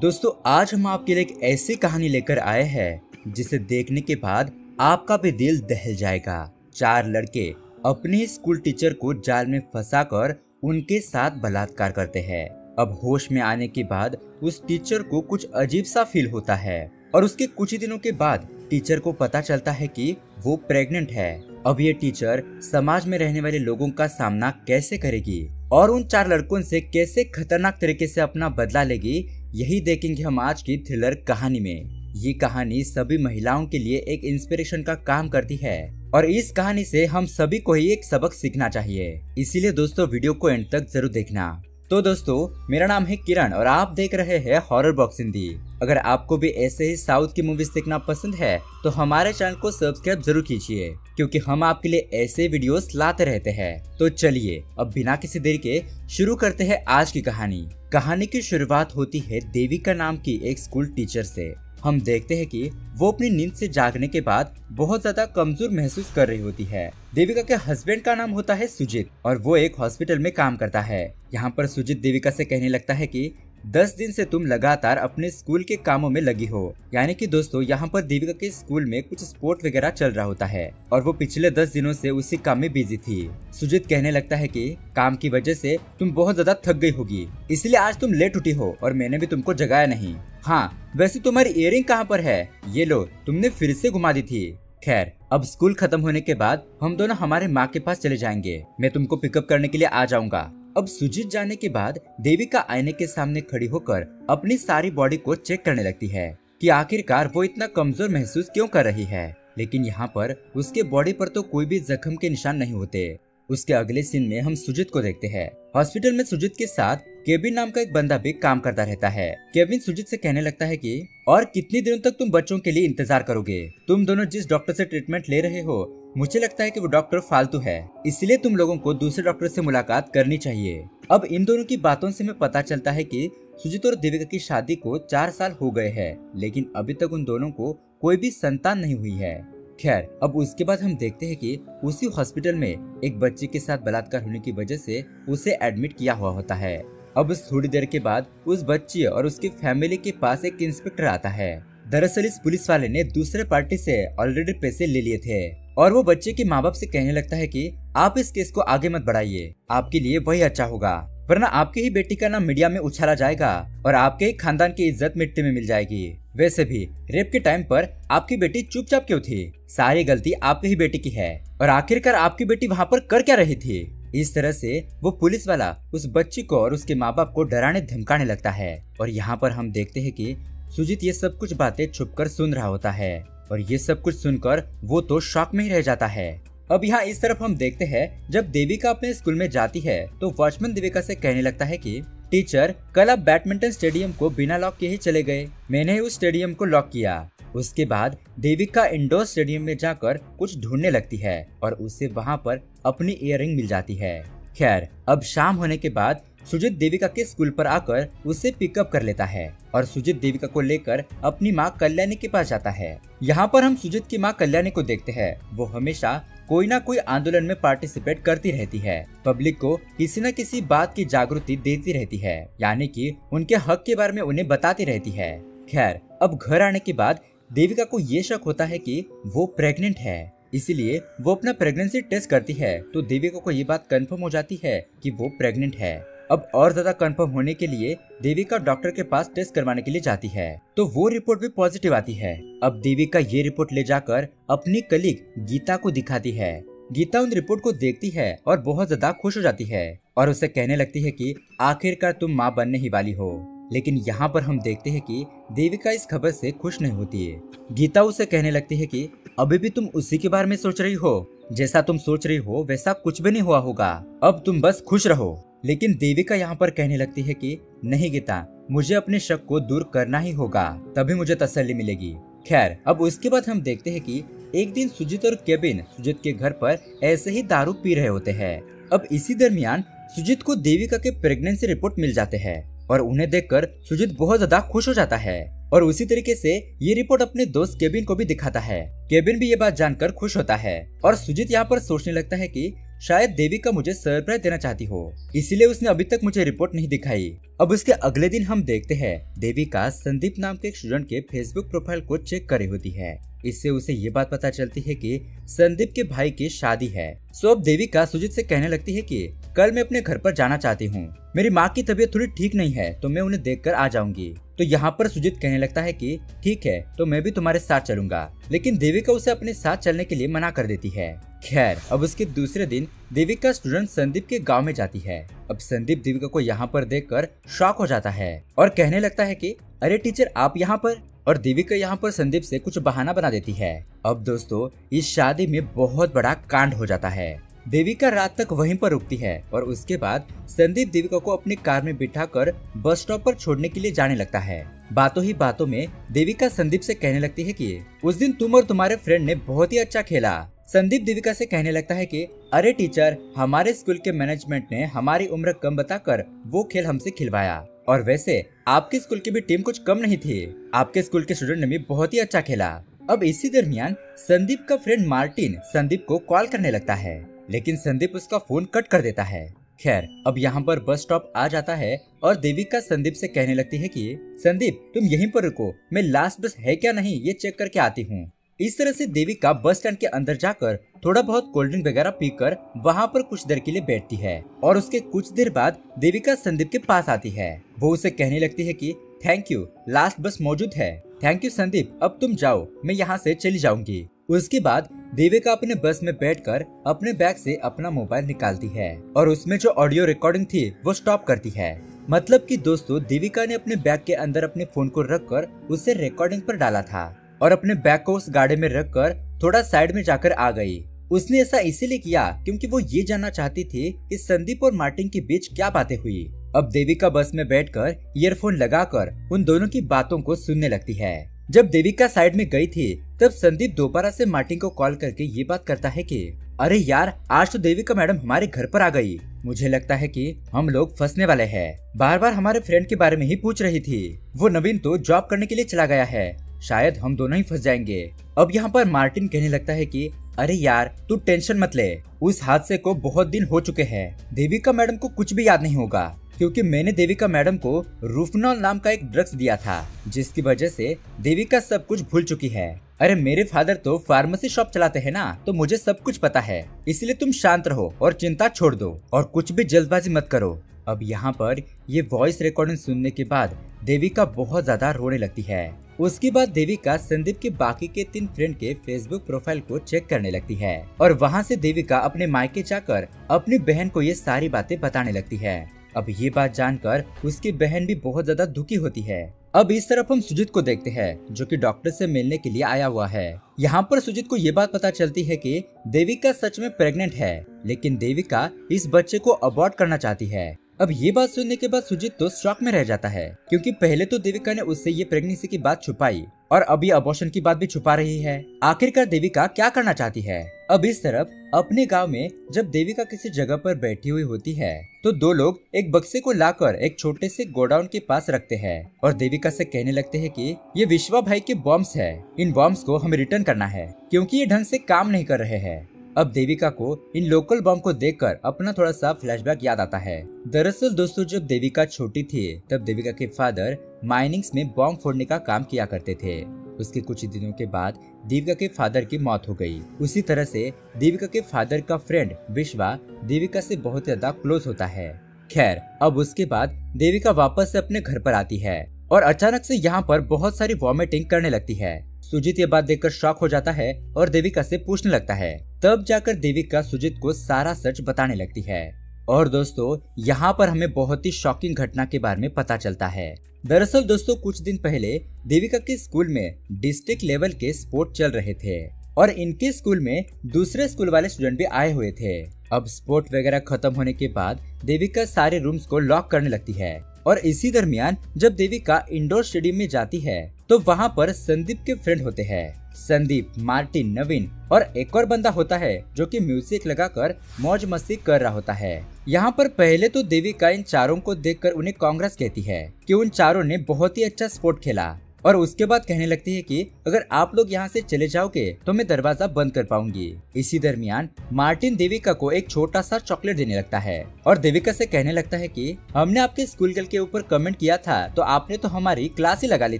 दोस्तों आज हम आपके लिए एक ऐसी कहानी लेकर आए हैं जिसे देखने के बाद आपका भी दिल दहल जाएगा। 4 लड़के अपने ही स्कूल टीचर को जाल में फंसाकर उनके साथ बलात्कार करते हैं। अब होश में आने के बाद उस टीचर को कुछ अजीब सा फील होता है और उसके कुछ ही दिनों के बाद टीचर को पता चलता है कि वो प्रेग्नेंट है। अब ये टीचर समाज में रहने वाले लोगों का सामना कैसे करेगी और उन 4 लड़कों से कैसे खतरनाक तरीके से अपना बदला लेगी, यही देखेंगे हम आज की थ्रिलर कहानी में। ये कहानी सभी महिलाओं के लिए एक इंस्पिरेशन का काम करती है और इस कहानी से हम सभी को ही एक सबक सीखना चाहिए। इसीलिए दोस्तों वीडियो को एंड तक जरूर देखना। तो दोस्तों मेरा नाम है किरण और आप देख रहे हैं हॉरर बॉक्स हिंदी। अगर आपको भी ऐसे ही साउथ की मूवीज देखना पसंद है तो हमारे चैनल को सब्सक्राइब जरूर कीजिए, क्योंकि हम आपके लिए ऐसे वीडियोस लाते रहते हैं। तो चलिए अब बिना किसी देरी के शुरू करते हैं आज की कहानी। कहानी की शुरुआत होती है देविका नाम की एक स्कूल टीचर से। हम देखते हैं कि वो अपनी नींद से जागने के बाद बहुत ज्यादा कमजोर महसूस कर रही होती है। देविका के हस्बैंड का नाम होता है सुजीत और वो एक हॉस्पिटल में काम करता है। यहाँ पर सुजीत देविका से कहने लगता है कि 10 दिन से तुम लगातार अपने स्कूल के कामों में लगी हो। यानी कि दोस्तों यहाँ पर देविका के स्कूल में कुछ स्पोर्ट वगैरह चल रहा होता है और वो पिछले 10 दिनों से उसी काम में बिजी थी। सुजीत कहने लगता है कि काम की वजह से तुम बहुत ज्यादा थक गई होगी, इसलिए आज तुम लेट उठी हो और मैंने भी तुमको जगाया नहीं। हाँ वैसे तुम्हारी इयरिंग कहाँ पर है? ये लो, तुमने फिर से घुमा दी थी। खैर अब स्कूल खत्म होने के बाद हम दोनों हमारे माँ के पास चले जाएंगे। मैं तुमको पिकअप करने के लिए आ जाऊंगा। अब सुजीत जाने के बाद देविका आईने के सामने खड़ी होकर अपनी सारी बॉडी को चेक करने लगती है कि आखिरकार वो इतना कमजोर महसूस क्यों कर रही है। लेकिन यहाँ पर उसके बॉडी पर तो कोई भी जख्म के निशान नहीं होते। उसके अगले सीन में हम सुजीत को देखते हैं। हॉस्पिटल में सुजीत के साथ केविन नाम का एक बंदा भी काम करता रहता है। केविन सुजीत से कहने लगता है कि और कितनी दिनों तक तुम बच्चों के लिए इंतजार करोगे? तुम दोनों जिस डॉक्टर से ट्रीटमेंट ले रहे हो मुझे लगता है कि वो डॉक्टर फालतू है, इसलिए तुम लोगों को दूसरे डॉक्टर से मुलाकात करनी चाहिए। अब इन दोनों की बातों से हमें पता चलता है कि सुजीत और देविका की शादी को 4 साल हो गए हैं, लेकिन अभी तक उन दोनों को कोई भी संतान नहीं हुई है। खैर अब उसके बाद हम देखते हैं कि उसी हॉस्पिटल में एक बच्चे के साथ बलात्कार होने की वजह से उसे एडमिट किया हुआ होता है। अब थोड़ी देर के बाद उस बच्ची और उसकी फैमिली के पास एक इंस्पेक्टर आता है। दरअसल इस पुलिस वाले ने दूसरे पार्टी से ऑलरेडी पैसे ले लिए थे और वो बच्चे के माँ बाप से कहने लगता है कि आप इस केस को आगे मत बढ़ाइए, आपके लिए वही अच्छा होगा, वरना आपकी ही बेटी का नाम मीडिया में उछाला जाएगा और आपके ही खानदान की इज्जत मिट्टी में मिल जाएगी। वैसे भी रेप के टाइम पर आपकी बेटी चुपचाप क्यों थी? सारी गलती आपकी ही बेटी की है और आखिरकार आपकी बेटी वहाँ पर कर क्या रही थी? इस तरह से वो पुलिस वाला उस बच्ची को और उसके माँ बाप को डराने धमकाने लगता है और यहाँ पर हम देखते हैं कि सुजीत ये सब कुछ बातें छुपकर सुन रहा होता है और ये सब कुछ सुनकर वो तो शॉक में ही रह जाता है। अब यहाँ इस तरफ हम देखते हैं जब देविका अपने स्कूल में जाती है तो वॉचमैन देविका से कहने लगता है कि टीचर कल आप बैडमिंटन स्टेडियम को बिना लॉक के ही चले गए, मैंने ही उस स्टेडियम को लॉक किया। उसके बाद देविका इंडोर स्टेडियम में जाकर कुछ ढूंढने लगती है और उसे वहां पर अपनी इयररिंग मिल जाती है। खैर अब शाम होने के बाद सुजीत देविका के स्कूल पर आकर उसे पिकअप कर लेता है और सुजीत देविका को लेकर अपनी माँ कल्याणी के पास जाता है। यहाँ पर हम सुजीत की माँ कल्याणी को देखते हैं। वो हमेशा कोई ना कोई आंदोलन में पार्टिसिपेट करती रहती है, पब्लिक को किसी न किसी बात की जागृति देती रहती है, यानी कि उनके हक के बारे में उन्हें बताती रहती है। खैर अब घर आने के बाद देविका को ये शक होता है कि वो प्रेग्नेंट है, इसीलिए वो अपना प्रेगनेंसी टेस्ट करती है तो देविका को ये बात कंफर्म हो जाती है कि वो प्रेग्नेंट है। अब और ज्यादा कंफर्म होने के लिए देविका डॉक्टर के पास टेस्ट करवाने के लिए जाती है तो वो रिपोर्ट भी पॉजिटिव आती है। अब देविका ये रिपोर्ट ले जाकर अपनी कलीग गीता को दिखाती है। गीता उन रिपोर्ट को देखती है और बहुत ज्यादा खुश हो जाती है और उसे कहने लगती है कि आखिरकार तुम माँ बनने ही वाली हो। लेकिन यहाँ पर हम देखते हैं कि देविका इस खबर से खुश नहीं होती है। गीता उसे कहने लगती है कि अभी भी तुम उसी के बारे में सोच रही हो, जैसा तुम सोच रही हो वैसा कुछ भी नहीं हुआ होगा, अब तुम बस खुश रहो। लेकिन देविका यहाँ पर कहने लगती है कि नहीं गीता, मुझे अपने शक को दूर करना ही होगा, तभी मुझे तसल्ली मिलेगी। खैर अब उसके बाद हम देखते हैं कि एक दिन सुजीत और केविन सुजीत के घर पर ऐसे ही दारू पी रहे होते हैं। अब इसी दरमियान सुजीत को देविका के प्रेगनेंसी रिपोर्ट मिल जाते हैं और उन्हें देखकर सुजीत बहुत ज्यादा खुश हो जाता है और उसी तरीके से ये रिपोर्ट अपने दोस्त केविन को भी दिखाता है। केविन भी ये बात जानकर खुश होता है और सुजीत यहाँ पर सोचने लगता है कि शायद देविका मुझे सरप्राइज देना चाहती हो, इसीलिए उसने अभी तक मुझे रिपोर्ट नहीं दिखाई। अब उसके अगले दिन हम देखते हैं देविका संदीप नाम के एक स्टूडेंट के फेसबुक प्रोफाइल को चेक कर रही होती है। इससे उसे ये बात पता चलती है कि संदीप के भाई की शादी है। सो अब देविका सुजीत से कहने लगती है कि कल मैं अपने घर पर जाना चाहती हूँ, मेरी माँ की तबीयत थोड़ी ठीक नहीं है तो मैं उन्हें देखकर आ जाऊंगी। तो यहाँ पर सुजीत कहने लगता है कि ठीक है तो मैं भी तुम्हारे साथ चलूंगा, लेकिन देविका उसे अपने साथ चलने के लिए मना कर देती है। खैर अब उसके दूसरे दिन देविका स्टूडेंट संदीप के गांव में जाती है। अब संदीप देविका को यहाँ पर देखकर शॉक हो जाता है और कहने लगता है कि अरे टीचर आप यहाँ पर, और देविका यहाँ पर संदीप से कुछ बहाना बना देती है। अब दोस्तों इस शादी में बहुत बड़ा कांड हो जाता है। देविका रात तक वहीं पर रुकती है और उसके बाद संदीप देविका को अपनी कार में बिठाकर बस स्टॉप पर छोड़ने के लिए जाने लगता है। बातों ही बातों में देविका संदीप से कहने लगती है कि उस दिन तुम और तुम्हारे फ्रेंड ने बहुत ही अच्छा खेला। संदीप देविका से कहने लगता है कि अरे टीचर हमारे स्कूल के मैनेजमेंट ने हमारी उम्र कम बताकर वो खेल हमसे खिलवाया, और वैसे आपके स्कूल की भी टीम कुछ कम नहीं थी, आपके स्कूल के स्टूडेंट ने भी बहुत ही अच्छा खेला। अब इसी दरमियान संदीप का फ्रेंड मार्टिन संदीप को कॉल करने लगता है, लेकिन संदीप उसका फोन कट कर देता है। खैर अब यहाँ पर बस स्टॉप आ जाता है और देविका संदीप से कहने लगती है कि संदीप तुम यहीं पर रुको, मैं लास्ट बस है क्या नहीं ये चेक करके आती हूँ। इस तरह से देविका बस स्टैंड के अंदर जाकर थोड़ा बहुत कोल्ड ड्रिंक वगैरह पीकर वहाँ पर कुछ देर के लिए बैठती है और उसके कुछ देर बाद देविका संदीप के पास आती है। वो उसे कहने लगती है कि थैंक यू, लास्ट बस मौजूद है। थैंक यू संदीप, अब तुम जाओ, मैं यहाँ से चली जाऊंगी। उसके बाद देविका अपने बस में बैठकर अपने बैग से अपना मोबाइल निकालती है और उसमें जो ऑडियो रिकॉर्डिंग थी वो स्टॉप करती है। मतलब कि दोस्तों देविका ने अपने बैग के अंदर अपने फोन को रखकर उसे रिकॉर्डिंग पर डाला था और अपने बैग को उस गाड़ी में रखकर थोड़ा साइड में जाकर आ गई। उसने ऐसा इसीलिए किया क्योंकि वो ये जानना चाहती थी कि संदीप और मार्टिन के बीच क्या बातें हुई। अब देविका बस में बैठकर ईयरफोन लगाकर उन दोनों की बातों को सुनने लगती है। जब देविका साइड में गई थी तब संदीप दोबारा से मार्टिन को कॉल करके ये बात करता है कि अरे यार आज तो देविका मैडम हमारे घर पर आ गई, मुझे लगता है कि हम लोग फंसने वाले हैं। बार बार हमारे फ्रेंड के बारे में ही पूछ रही थी, वो नवीन तो जॉब करने के लिए चला गया है, शायद हम दोनों ही फंस जाएंगे। अब यहाँ पर मार्टिन कहने लगता है कि अरे यार तू टेंशन मत ले, उस हादसे को बहुत दिन हो चुके हैं, देविका मैडम को कुछ भी याद नहीं होगा क्योंकि मैंने देविका मैडम को रूफनॉल नाम का एक ड्रग्स दिया था जिसकी वजह से देविका सब कुछ भूल चुकी है। अरे मेरे फादर तो फार्मेसी शॉप चलाते हैं ना, तो मुझे सब कुछ पता है, इसलिए तुम शांत रहो और चिंता छोड़ दो और कुछ भी जल्दबाजी मत करो। अब यहाँ पर ये वॉइस रिकॉर्डिंग सुनने के बाद देविका बहुत ज्यादा रोने लगती है। उसके बाद देविका संदीप के बाकी के 3 फ्रेंड के फेसबुक प्रोफाइल को चेक करने लगती है और वहाँ से देविका अपने मायके जाकर अपनी बहन को ये सारी बातें बताने लगती है। अब ये बात जानकर उसकी बहन भी बहुत ज्यादा दुखी होती है। अब इस तरफ हम सुजीत को देखते हैं जो कि डॉक्टर से मिलने के लिए आया हुआ है। यहाँ पर सुजीत को ये बात पता चलती है कि देविका सच में प्रेग्नेंट है, लेकिन देविका इस बच्चे को अबॉर्ट करना चाहती है। अब ये बात सुनने के बाद सुजीत तो शॉक में रह जाता है क्योंकि पहले तो देविका ने उससे ये प्रेगनेंसी की बात छुपाई और अभी अबॉर्शन की बात भी छुपा रही है। आखिरकार देविका क्या करना चाहती है। अब इस तरफ अपने गांव में जब देविका किसी जगह पर बैठी हुई होती है तो 2 लोग एक बक्से को लाकर एक छोटे से गोडाउन के पास रखते हैं और देविका से कहने लगते हैं कि ये विश्वा भाई के बॉम्ब्स है, इन बॉम्ब्स को हमें रिटर्न करना है क्योंकि ये ढंग से काम नहीं कर रहे हैं। अब देविका को इन लोकल बॉम्ब को देखकर अपना थोड़ा सा फ्लैशबैक याद आता है। दरअसल दोस्तों जब देविका छोटी थी तब देविका के फादर माइनिंग्स में बॉम्ब फोड़ने का काम किया करते थे। उसके कुछ दिनों के बाद देविका के फादर की मौत हो गई। उसी तरह से देविका के फादर का फ्रेंड विश्वा देविका से बहुत ज्यादा क्लोज होता है। खैर अब उसके बाद देविका वापस से अपने घर पर आती है और अचानक से यहाँ पर बहुत सारी वॉमिटिंग करने लगती है। सुजीत ये बात देखकर शॉक हो जाता है और देविका से पूछने लगता है। तब जाकर देविका सुजीत को सारा सच बताने लगती है। और दोस्तों यहाँ पर हमें बहुत ही शॉकिंग घटना के बारे में पता चलता है। दरअसल दोस्तों कुछ दिन पहले देविका के स्कूल में डिस्ट्रिक्ट लेवल के स्पोर्ट चल रहे थे और इनके स्कूल में दूसरे स्कूल वाले स्टूडेंट भी आए हुए थे। अब स्पोर्ट वगैरह खत्म होने के बाद देविका सारे रूम्स को लॉक करने लगती है और इसी दरमियान जब देविका इंडोर स्टेडियम में जाती है तो वहाँ पर संदीप के फ्रेंड होते हैं। संदीप, मार्टिन, नवीन और एक और बंदा होता है जो कि म्यूजिक लगाकर मौज मस्ती कर रहा होता है। यहाँ पर पहले तो देविका इन चारों को देखकर उन्हें कांग्रेस कहती है कि उन चारों ने बहुत ही अच्छा स्पोर्ट खेला। और उसके बाद कहने लगती है कि अगर आप लोग यहाँ से चले जाओगे तो मैं दरवाजा बंद कर पाऊंगी। इसी दरमियान मार्टिन देविका को एक छोटा सा चॉकलेट देने लगता है और देविका से कहने लगता है कि हमने आपके स्कूल गर्ल के ऊपर कमेंट किया था तो आपने तो हमारी क्लास ही लगा ली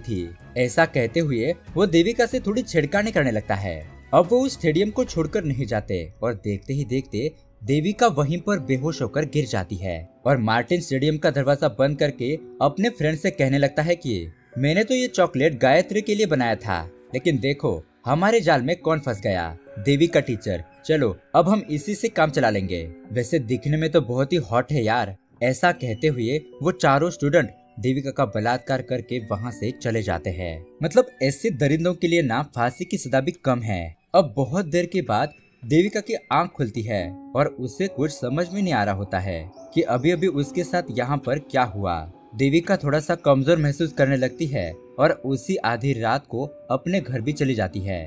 थी। ऐसा कहते हुए वो देविका से थोड़ी छेड़खानी करने लगता है। अब वो उस स्टेडियम को छोड़कर नहीं जाते और देखते ही देखते देविका वहीं पर बेहोश होकर गिर जाती है और मार्टिन स्टेडियम का दरवाजा बंद करके अपने फ्रेंड से कहने लगता है कि मैंने तो ये चॉकलेट गायत्री के लिए बनाया था, लेकिन देखो हमारे जाल में कौन फंस गया, देविका टीचर। चलो अब हम इसी से काम चला लेंगे, वैसे दिखने में तो बहुत ही हॉट है यार। ऐसा कहते हुए वो चारों स्टूडेंट देविका का बलात्कार करके वहाँ से चले जाते हैं। मतलब ऐसे दरिंदों के लिए ना फांसी की सजा भी कम है। अब बहुत देर के बाद देविका की आंख खुलती है और उसे कुछ समझ में नहीं आ रहा होता है कि अभी अभी उसके साथ यहाँ पर क्या हुआ। देविका थोड़ा सा कमजोर महसूस करने लगती है और उसी आधी रात को अपने घर भी चली जाती है।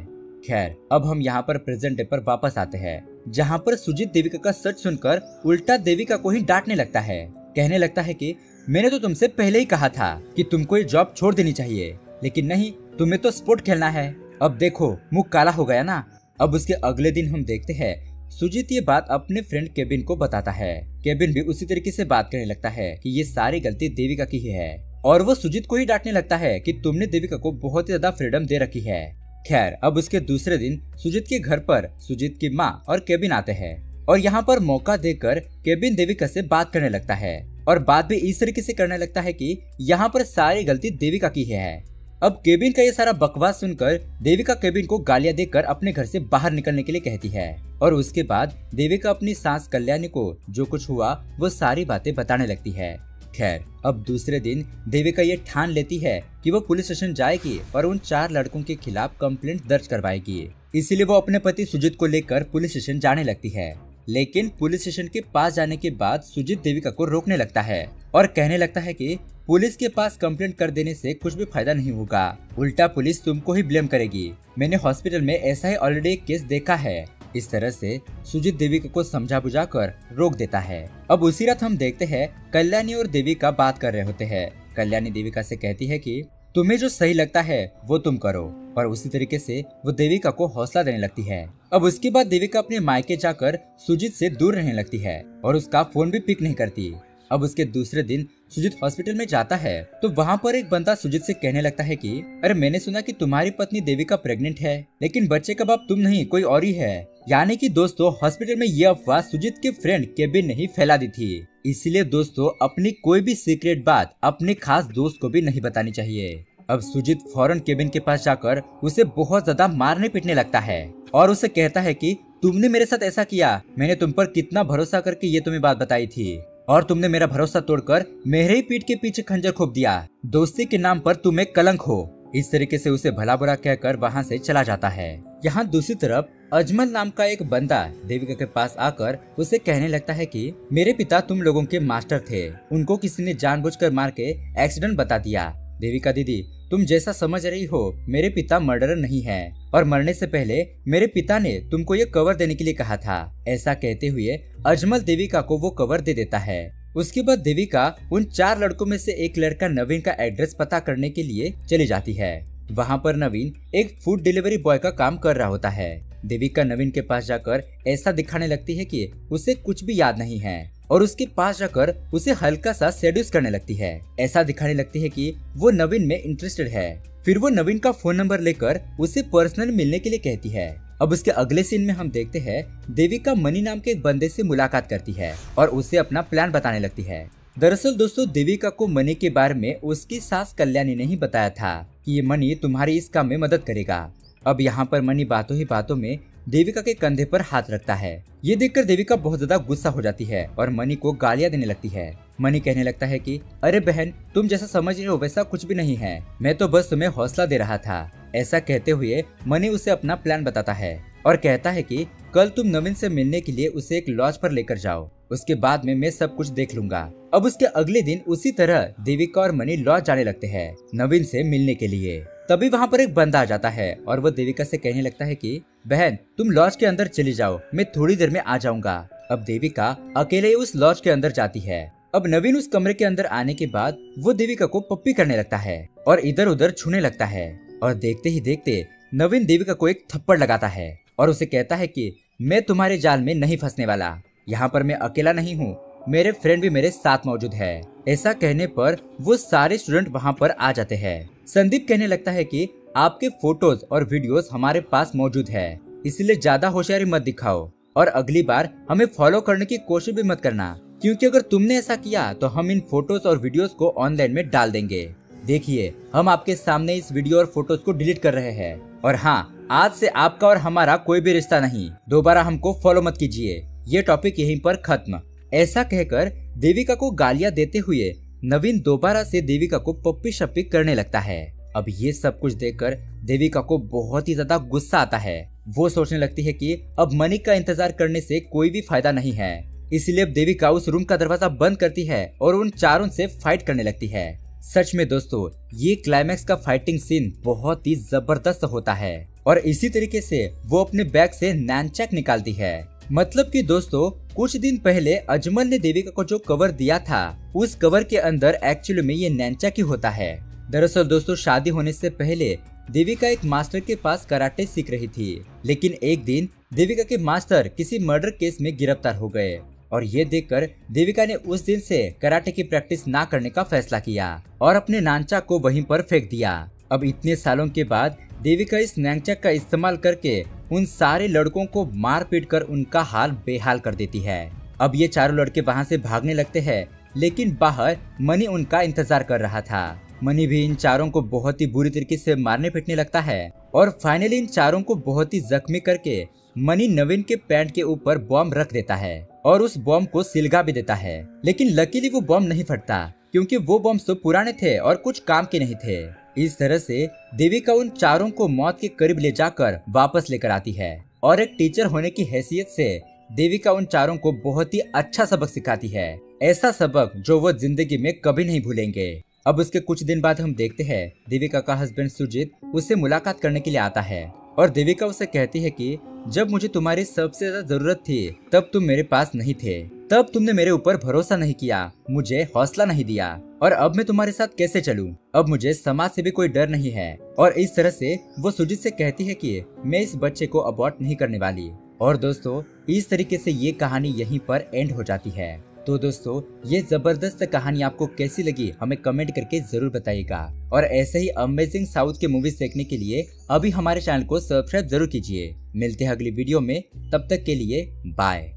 खैर अब हम यहाँ पर प्रेजेंट डे पर वापस आते हैं, जहाँ पर सुजीत देविका का सच सुनकर उल्टा देविका को ही डांटने लगता है। कहने लगता है कि मैंने तो तुमसे पहले ही कहा था कि तुमको ये जॉब छोड़ देनी चाहिए, लेकिन नहीं, तुम्हें तो स्पोर्ट खेलना है। अब देखो मुंह काला हो गया ना। अब उसके अगले दिन हम देखते हैं सुजीत ये बात अपने फ्रेंड केबिन को बताता है। केबिन भी उसी तरीके से बात करने लगता है कि ये सारी गलती देविका की ही है और वो सुजीत को ही डांटने लगता है कि तुमने देविका को बहुत ही ज्यादा फ्रीडम दे रखी है। खैर अब उसके दूसरे दिन सुजीत के घर पर सुजीत की माँ और केबिन आते हैं और यहाँ पर मौका देकर केबिन देविका से बात करने लगता है और बात भी इस तरीके से करने लगता है कि यहाँ पर सारी गलती देविका की है। अब केबिन का ये सारा बकवास सुनकर देविका केबिन को गालियां देकर अपने घर से बाहर निकलने के लिए कहती है और उसके बाद देविका अपनी सास कल्याणी को जो कुछ हुआ वो सारी बातें बताने लगती है। खैर अब दूसरे दिन देविका ये ठान लेती है कि वो पुलिस स्टेशन जाएगी और उन 4 लड़कों के खिलाफ कंप्लेंट दर्ज करवाएगी। इसीलिए वो अपने पति सुजीत को लेकर पुलिस स्टेशन जाने लगती है, लेकिन पुलिस स्टेशन के पास जाने के बाद सुजीत देविका को रोकने लगता है और कहने लगता है कि पुलिस के पास कंप्लेंट कर देने से कुछ भी फायदा नहीं होगा, उल्टा पुलिस तुमको ही ब्लेम करेगी। मैंने हॉस्पिटल में ऐसा ही ऑलरेडी एक केस देखा है। इस तरह से सुजीत देविका को समझा बुझाकर रोक देता है। अब उसी रात हम देखते हैं कल्याणी और देविका बात कर रहे होते हैं। कल्याणी देविका से कहती है कि तुम्हें जो सही लगता है वो तुम करो, और उसी तरीके से वो देविका को हौसला देने लगती है। अब उसके बाद देविका अपने मायके जाकर सुजीत से दूर रहने लगती है और उसका फोन भी पिक नहीं करती। अब उसके दूसरे दिन सुजीत हॉस्पिटल में जाता है तो वहाँ पर एक बंदा सुजीत से कहने लगता है कि अरे मैंने सुना कि तुम्हारी पत्नी देविका प्रेग्नेंट है, लेकिन बच्चे का बाप तुम नहीं कोई और ही है। यानी कि दोस्तों हॉस्पिटल में ये अफवाह सुजीत के फ्रेंड केबिन ने ही फैला दी थी। इसलिए दोस्तों अपनी कोई भी सीक्रेट बात अपने खास दोस्त को भी नहीं बतानी चाहिए। अब सुजीत फौरन केबिन के पास जाकर उसे बहुत ज्यादा मारने पीटने लगता है और उसे कहता है कि तुमने मेरे साथ ऐसा किया, मैंने तुम पर कितना भरोसा करके ये तुम्हें बात बताई थी और तुमने मेरा भरोसा तोड़कर मेरे ही पीठ के पीछे खंजर खोप दिया। दोस्ती के नाम पर तुम एक कलंक हो। इस तरीके से उसे भला बुरा कहकर वहाँ से चला जाता है। यहाँ दूसरी तरफ अजमल नाम का एक बंदा देविका के पास आकर उसे कहने लगता है कि मेरे पिता तुम लोगों के मास्टर थे, उनको किसी ने जानबूझकर मार के एक्सीडेंट बता दिया। देविका दीदी तुम जैसा समझ रही हो मेरे पिता मर्डरर नहीं है और मरने से पहले मेरे पिता ने तुमको ये कवर देने के लिए कहा था। ऐसा कहते हुए अजमल देविका को वो कवर दे देता है। उसके बाद देविका उन 4 लड़कों में से एक लड़का नवीन का एड्रेस पता करने के लिए चली जाती है। वहाँ पर नवीन एक फूड डिलीवरी बॉय का काम कर रहा होता है। देविका नवीन के पास जाकर ऐसा दिखाने लगती है कि उसे कुछ भी याद नहीं है और उसके पास जाकर उसे हल्का सा सेड्यूस करने लगती है। ऐसा दिखाने लगती है कि वो नवीन में इंटरेस्टेड है। फिर वो नवीन का फोन नंबर लेकर उसे पर्सनल मिलने के लिए कहती है। अब उसके अगले सीन में हम देखते हैं देविका मनी नाम के एक बंदे से मुलाकात करती है और उसे अपना प्लान बताने लगती है। दरअसल दोस्तों देविका को मनी के बारे में उसकी सास कल्याणी ने ही बताया था कि ये मनी तुम्हारी इस काम में मदद करेगा। अब यहाँ पर मनी बातों ही बातों में देविका के कंधे पर हाथ रखता है। ये देखकर देविका बहुत ज्यादा गुस्सा हो जाती है और मनी को गालियां देने लगती है। मनी कहने लगता है कि अरे बहन तुम जैसा समझ रहे हो वैसा कुछ भी नहीं है, मैं तो बस तुम्हें हौसला दे रहा था। ऐसा कहते हुए मनी उसे अपना प्लान बताता है और कहता है कि कल तुम नवीन से मिलने के लिए उसे एक लॉज पर लेकर जाओ, उसके बाद में मैं सब कुछ देख लूंगा। अब उसके अगले दिन उसी तरह देविका और मनी लॉज जाने लगते हैं नवीन से मिलने के लिए। तभी वहाँ पर एक बंदा आ जाता है और वो देविका से कहने लगता है कि बहन तुम लॉज के अंदर चली जाओ, मैं थोड़ी देर में आ जाऊंगा। अब देविका अकेले उस लॉज के अंदर जाती है। अब नवीन उस कमरे के अंदर आने के बाद वो देविका को पप्पी करने लगता है। और इधर उधर छूने लगता है। और देखते ही देखते नवीन देविका को एक थप्पड़ लगाता है और उसे कहता है कि मैं तुम्हारे जाल में नहीं फंसने वाला, यहाँ पर मैं अकेला नहीं हूँ, मेरे फ्रेंड भी मेरे साथ मौजूद है। ऐसा कहने पर वो सारे स्टूडेंट वहाँ पर आ जाते हैं। संदीप कहने लगता है कि आपके फोटोज और वीडियोस हमारे पास मौजूद है, इसलिए ज्यादा होशियारी मत दिखाओ और अगली बार हमें फॉलो करने की कोशिश भी मत करना, क्योंकि अगर तुमने ऐसा किया तो हम इन फोटोज और वीडियोस को ऑनलाइन में डाल देंगे। देखिए, हम आपके सामने इस वीडियो और फोटोज को डिलीट कर रहे हैं और हाँ, आज से आपका और हमारा कोई भी रिश्ता नहीं, दोबारा हमको फॉलो मत कीजिए, ये टॉपिक यहीं पर खत्म। ऐसा कहकर देविका को गालियां देते हुए नवीन दोबारा से देविका को पप्पी शप्पी करने लगता है। अब ये सब कुछ देखकर देविका को बहुत ही ज्यादा गुस्सा आता है। वो सोचने लगती है कि अब मनी का इंतजार करने से कोई भी फायदा नहीं है, इसलिए अब देविका उस रूम का दरवाजा बंद करती है और उन चारों से फाइट करने लगती है। सच में दोस्तों, ये क्लाइमैक्स का फाइटिंग सीन बहुत ही जबरदस्त होता है और इसी तरीके से वो अपने बैग से नैनचैक निकालती है। मतलब कि दोस्तों, कुछ दिन पहले अजमल ने देविका को जो कवर दिया था, उस कवर के अंदर एक्चुअली में ये नैनचैक ही होता है। दरअसल दोस्तों, शादी होने से पहले देविका एक मास्टर के पास कराटे सीख रही थी, लेकिन एक दिन देविका के मास्टर किसी मर्डर केस में गिरफ्तार हो गए और ये देखकर देविका ने उस दिन से कराटे की प्रैक्टिस ना करने का फैसला किया और अपने नैनचैक को वहीं पर फेंक दिया। अब इतने सालों के बाद देविका इस नैनचैक का इस्तेमाल करके उन सारे लड़कों को मार पीट कर उनका हाल बेहाल कर देती है। अब ये चारों लड़के वहाँ से भागने लगते हैं, लेकिन बाहर मनी उनका इंतजार कर रहा था। मनी भी इन चारों को बहुत ही बुरी तरीके से मारने पीटने लगता है और फाइनली इन चारों को बहुत ही जख्मी करके मनी नवीन के पैंट के ऊपर बॉम्ब रख देता है और उस बॉम्ब को सिलगा भी देता है। लेकिन लकीली वो बॉम्ब नहीं फटता, क्योंकि वो बॉम्ब तो पुराने थे और कुछ काम के नहीं थे। इस तरह से देविका उन चारों को मौत के करीब ले जाकर वापस लेकर आती है और एक टीचर होने की हैसियत से देविका उन चारों को बहुत ही अच्छा सबक सिखाती है, ऐसा सबक जो वो जिंदगी में कभी नहीं भूलेंगे। अब उसके कुछ दिन बाद हम देखते हैं देविका का हस्बैंड सुजीत उससे मुलाकात करने के लिए आता है और देविका उसे कहती है कि जब मुझे तुम्हारी सबसे ज्यादा जरूरत थी तब तुम मेरे पास नहीं थे, तब तुमने मेरे ऊपर भरोसा नहीं किया, मुझे हौसला नहीं दिया और अब मैं तुम्हारे साथ कैसे चलूं? अब मुझे समाज से भी कोई डर नहीं है। और इस तरह से वो सुजीत से कहती है कि मैं इस बच्चे को अबॉर्ट नहीं करने वाली। और दोस्तों, इस तरीके से ये कहानी यहीं पर एंड हो जाती है। तो दोस्तों, ये जबरदस्त कहानी आपको कैसी लगी हमें कमेंट करके जरूर बताइएगा और ऐसे ही अमेजिंग साउथ के मूवीज देखने के लिए अभी हमारे चैनल को सब्सक्राइब जरूर कीजिए। मिलते हैं अगली वीडियो में, तब तक के लिए बाय।